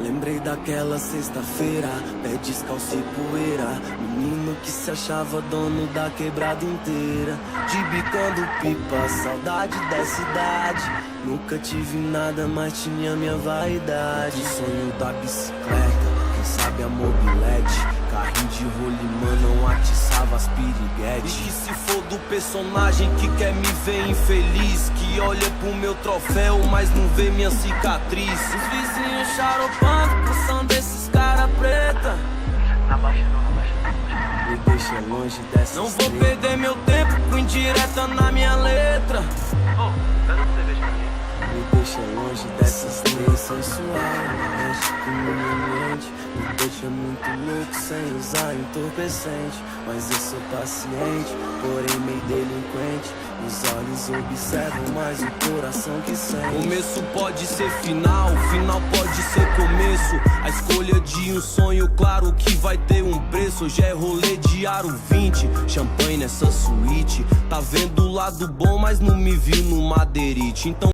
Lembrei daquela sexta-feira, pé descalço e poeira, menino que se achava dono da quebrada inteira, de bicando pipa, saudade dessa idade. Nunca tive nada, mas tinha minha vaidade. O sonho da bicicleta, quem sabe a mobilete, carrinho de rolimã não atiçava as piriguetes. E que se for do personagem que quer me ver infeliz, que olha pro meu troféu, mas não vê minha cicatriz. Os vizinhos charopando pro som desses cara preta. Na baixa não. Me deixa longe dessa. Não vou perder meu tempo com indireta na minha letra. Pega uma cerveja pra mim. Me deixa longe dessas leis sensuais, mexe com minha mente, me deixa muito louco sem usar entorpecente. Mas eu sou paciente, porém meio delinquente. Os olhos observam, mas o coração que sente. Começo pode ser final, final pode ser começo. A escolha de um sonho, claro que vai ter um preço. Hoje é rolê de aro 20, champanhe nessa suíte. Tá vendo o lado bom, mas não me viu no madeirite. Então